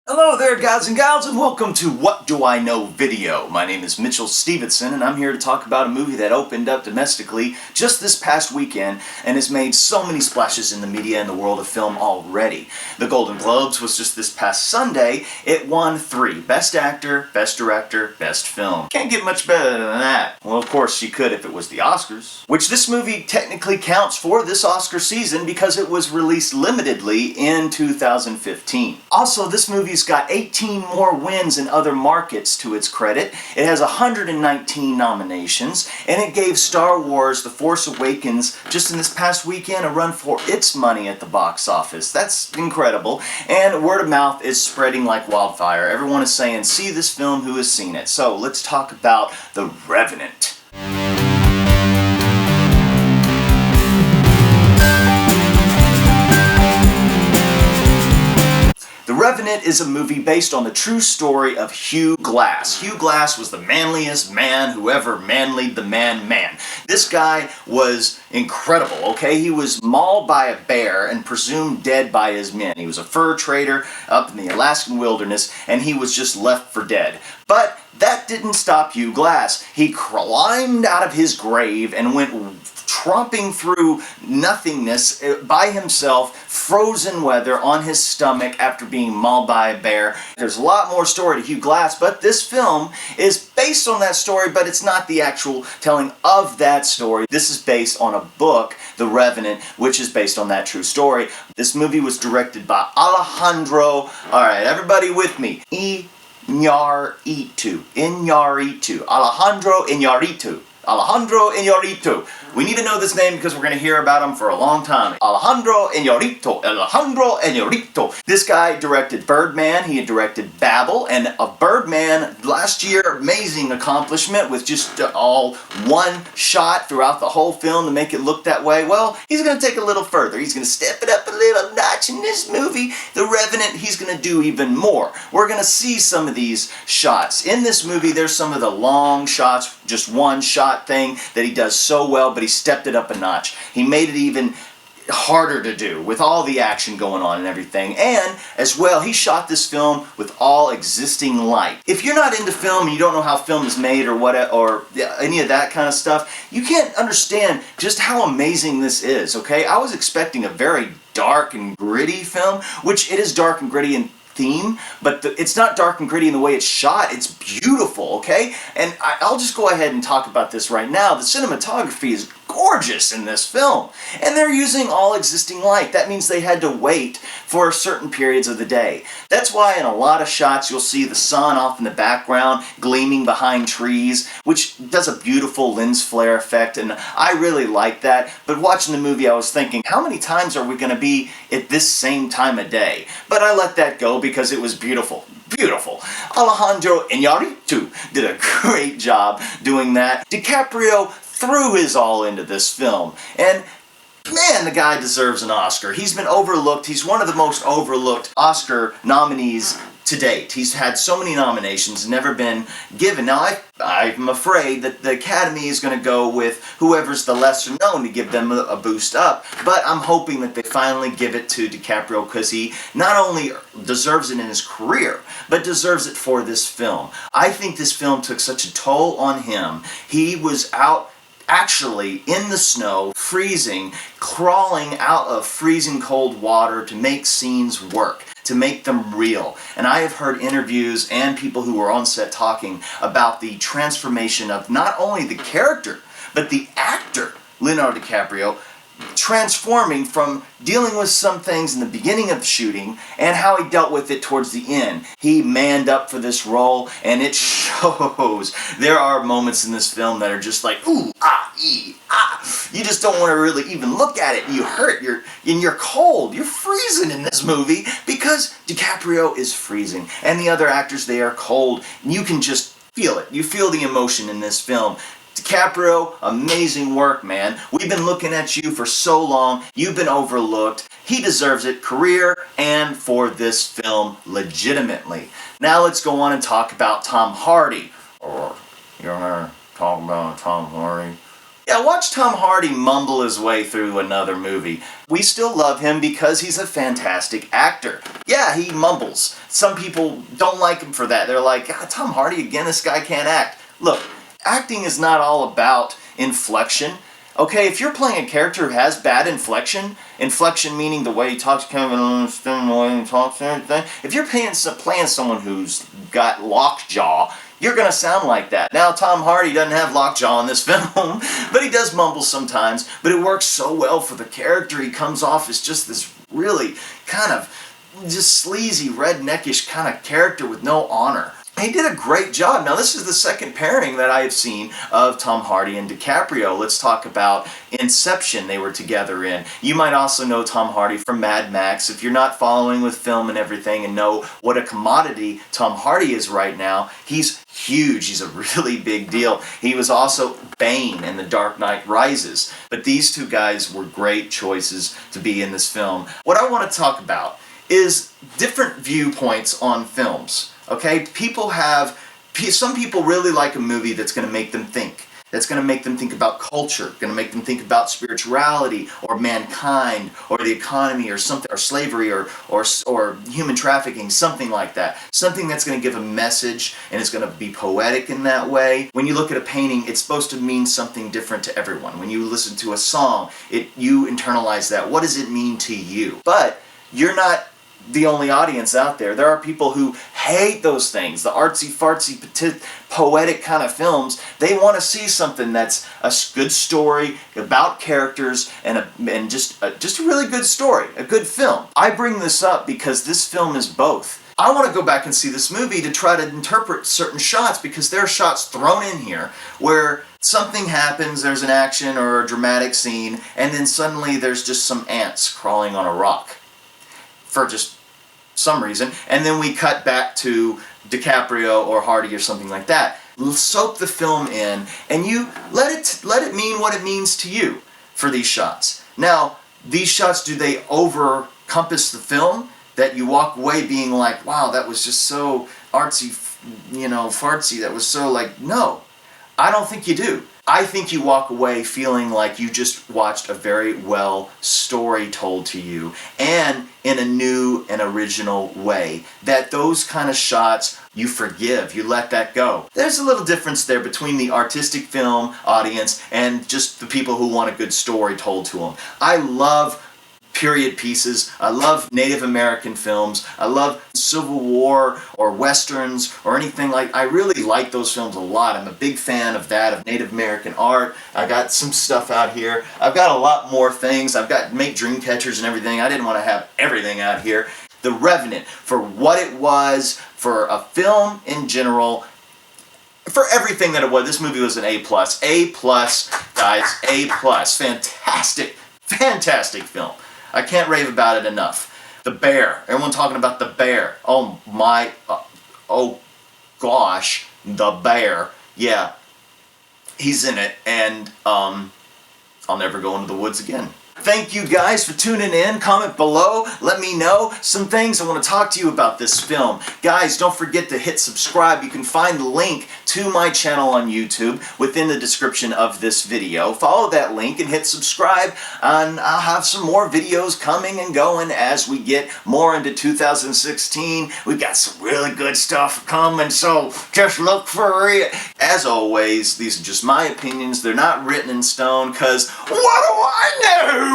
Hello there, guys and gals, and welcome to What Do I Know video. My name is Mitchell Stevenson, and I'm here to talk about a movie that opened up domestically just this past weekend and has made so many splashes in the media and the world of film already. The Golden Globes was just this past Sunday. It won 3: Best Actor, Best Director, Best Film. Can't get much better than that. Well, of course you could if it was the Oscars, which this movie technically counts for this Oscar season because it was released limitedly in 2015. Also, this movie's got 18 more wins in other markets to its credit. It has 119 nominations, and it gave Star Wars The Force Awakens just in this past weekend a run for its money at the box office. That's incredible, and word of mouth is spreading like wildfire. Everyone is saying, see this film, who has seen it? So let's talk about The Revenant. The Revenant is a movie based on the true story of Hugh Glass. Hugh Glass was the manliest man who ever manlied the man. This guy was incredible, okay? He was mauled by a bear and presumed dead by his men. He was a fur trader up in the Alaskan wilderness, and he was just left for dead. But that didn't stop Hugh Glass. He climbed out of his grave and went tromping through nothingness by himself, frozen weather, on his stomach after being mauled by a bear. There's a lot more story to Hugh Glass, but this film is based on that story, but it's not the actual telling of that story. This is based on a book, The Revenant, which is based on that true story. This movie was directed by Alejandro, alright, everybody with me, Iñárritu, Alejandro Iñárritu. We need to know this name because we're going to hear about him for a long time. Alejandro Iñárritu. This guy directed Birdman, he had directed Babel, and Birdman last year, amazing accomplishment with just all one shot throughout the whole film to make it look that way. Well, he's going to take a little further. He's going to step it up a little notch in this movie. The Revenant, he's going to do even more. We're going to see some of these shots. In this movie, there's some of the long shots, just one shot thing that he does so well, but he stepped it up a notch. He made it even harder to do with all the action going on and everything. And as well, he shot this film with all existing light. If you're not into film and you don't know how film is made or what, or any of that kind of stuff, you can't understand just how amazing this is, okay? I was expecting a very dark and gritty film, which it is dark and gritty in theme, but it's not dark and gritty in the way it's shot. It's beautiful, okay? And I'll just go ahead and talk about this right now. The cinematography is gorgeous in this film, and they're using all existing light. That means they had to wait for certain periods of the day. That's why in a lot of shots you'll see the sun off in the background gleaming behind trees, which does a beautiful lens flare effect, and I really like that. But watching the movie I was thinking, how many times are we going to be at this same time of day? But I let that go because it was beautiful. Beautiful. Alejandro Iñárritu did a great job doing that. DiCaprio threw his all into this film, and man, the guy deserves an Oscar. He's been overlooked. He's one of the most overlooked Oscar nominees to date. He's had so many nominations, never been given. Now, I'm afraid that the Academy is going to go with whoever's the lesser known to give them a boost up, but I'm hoping that they finally give it to DiCaprio because he not only deserves it in his career, but deserves it for this film. I think this film took such a toll on him. He was out actually in the snow, freezing, crawling out of freezing cold water to make scenes work, to make them real. And I have heard interviews and people who were on set talking about the transformation of not only the character, but the actor, Leonardo DiCaprio, transforming from dealing with some things in the beginning of the shooting and how he dealt with it towards the end. He manned up for this role, and it shows. There are moments in this film that are just like, ooh, ah, ee, ah. You just don't want to really even look at it. You hurt, you're cold, you're freezing in this movie because DiCaprio is freezing. And the other actors, they are cold. And you can just feel it. You feel the emotion in this film. DiCaprio, amazing work, man. We've been looking at you for so long. You've been overlooked. He deserves it, career and for this film, legitimately. Now let's go on and talk about Tom Hardy. Or, you're going to talk about Tom Hardy? Yeah, watch Tom Hardy mumble his way through another movie. We still love him because he's a fantastic actor. Yeah, he mumbles. Some people don't like him for that. They're like, God, Tom Hardy again, this guy can't act. Look, acting is not all about inflection. Okay, if you're playing a character who has bad inflection meaning the way he talks, kind of understand the way he talks and everything. If you're playing someone who's got lockjaw, you're going to sound like that. Now, Tom Hardy doesn't have lockjaw in this film, but he does mumble sometimes, but it works so well for the character. He comes off as just this really kind of just sleazy, redneckish kind of character with no honor. He did a great job. Now, this is the second pairing that I have seen of Tom Hardy and DiCaprio. Let's talk about Inception they were together in. You might also know Tom Hardy from Mad Max. If you're not following with film and everything and know what a commodity Tom Hardy is right now, he's huge. He's a really big deal. He was also Bane in The Dark Knight Rises. But these two guys were great choices to be in this film. What I want to talk about is different viewpoints on films. Okay, some people really like a movie that's going to make them think. That's going to make them think about culture, going to make them think about spirituality or mankind or the economy or something, or slavery or human trafficking, something like that. Something that's going to give a message and it's going to be poetic in that way. When you look at a painting, it's supposed to mean something different to everyone. When you listen to a song, you internalize that. What does it mean to you? But you're not the only audience out there. There are people who hate those things, the artsy-fartsy, poetic kind of films. They want to see something that's a good story about characters and just a really good story, a good film. I bring this up because this film is both. I want to go back and see this movie to try to interpret certain shots because there are shots thrown in here where something happens, there's an action or a dramatic scene, and then suddenly there's just some ants crawling on a rock for just some reason, and then we cut back to DiCaprio or Hardy or something like that. Soak the film in, and you let it mean what it means to you for these shots. Now, these shots, do they overcompass the film that you walk away being like, wow, that was just so artsy, fartsy, that was so like, no, I don't think you do. I think you walk away feeling like you just watched a very well story told to you, and in a new and original way. That those kind of shots you forgive, you let that go. There's a little difference there between the artistic film audience and just the people who want a good story told to them. I love period pieces. I love Native American films. I love Civil War or Westerns or anything like. I really like those films a lot. I'm a big fan of that, of Native American art. I got some stuff out here. I've got a lot more things. I've got Make Dream Catchers and everything. I didn't want to have everything out here. The Revenant, for what it was, for a film in general, for everything that it was. This movie was an A+. A+, guys, A+. Fantastic, fantastic film. I can't rave about it enough. The Bear. Everyone talking about The Bear. Oh my, oh gosh, The Bear. Yeah, he's in it, and I'll never go into the woods again. Thank you guys for tuning in. Comment below. Let me know some things I want to talk to you about this film. Guys, don't forget to hit subscribe. You can find the link to my channel on YouTube within the description of this video. Follow that link and hit subscribe, and I'll have some more videos coming and going as we get more into 2016. We got some really good stuff coming, so just look for it. As always, these are just my opinions. They're not written in stone, because what do I know?